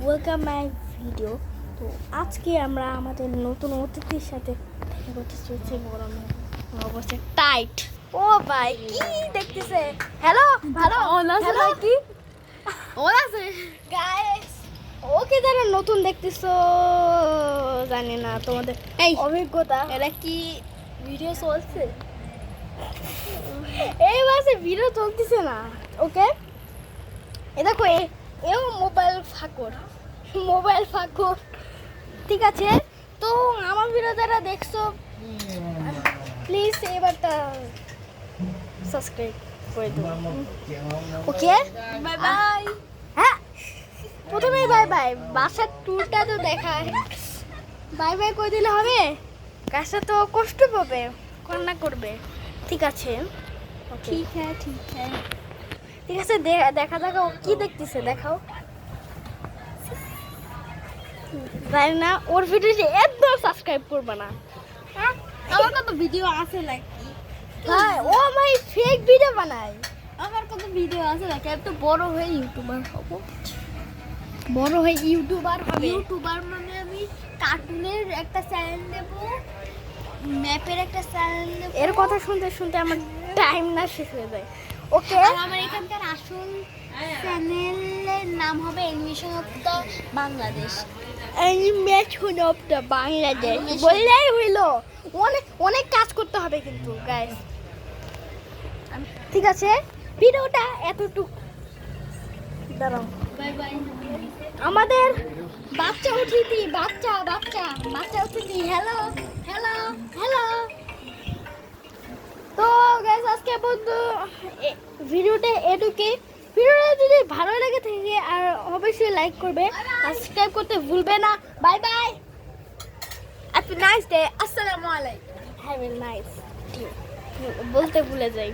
Welcome my video. তো আজকে আমরা আমাদের নতুন অতিথির সাথে দেখা করতে চলছে গরম অবস্থা টাইট। ও ভাই কি দেখতেছে? হ্যালো ভালো হ্যালো কি ওরা আছে গাইস, ওকে যারা নতুন দেখতেছো জানি না তোমাদের এই অভিজ্ঞতা, এটা কি ভিডিও চলছে? এই মাসে ভিডিও চলতেছে না। ওকে এ দেখো এও মোবাইল ফাঁকর ঠিক আছে। তো আমার ভিডিও যারা দেখছো প্লিজ এবারটা সাবস্ক্রাইব করে দিও। Okay bye bye. হ্যাঁ প্রথমে বাই বাই, বাসার ট্যুরটা তো দেখায়। বাই বাই করে দিলে হবে? কাজটা তো কষ্ট পাবে, কান্না করবে। ঠিক আছে ঠিক হ্যাঁ ঠিক হ্যাঁ ঠিক আছে। দেখা দেখাও কি দেখতেছে, দেখাও। জানি না ওর ভিডিও একদম সাবস্ক্রাইব করবে না। আমার কত ভিডিও আছে নাকি? হ্যাঁ ও ভাই ফেক ভিডিও বানায়। আমার কত ভিডিও আছে নাকি? আমি তো বড় হয়ে ইউটিউবার হব। বড় হয়ে ইউটিউবার হবে? ইউটিউবার মানে আমি কার্টুনের একটা চ্যানেল দেব, ম্যাপের একটা চ্যানেল দেব। এর কথা শুনতে শুনতে আমার টাইম না শেষ হয়ে যায়। ওকে আর আমার এখানকার আসল চ্যানেলের নাম হবে animation of the Bangladesh. Animation of the Bangladesh বললেই হইলো। অনেক অনেক কাজ করতে হবে কিন্তু গাইস। ঠিক আছে ভিডিওটা এতটুকু। দাঁড়াও বাই বাই। আমাদের বাচ্চা অতিথি বাচ্চা অতিথি হ্যালো হ্যালো হ্যালো। তো গাইস আজকে বন্ধু ভিডিওটা এটুকুই। ভিডিওটা যদি ভালো লেগে থাকে আর অবশ্যই লাইক করবে, সাবস্ক্রাইব করতে ভুলবে না। Bye bye, happy nice day. আসসালামু আলাইকুম। Have a nice day. বলতে ভুলে যাই।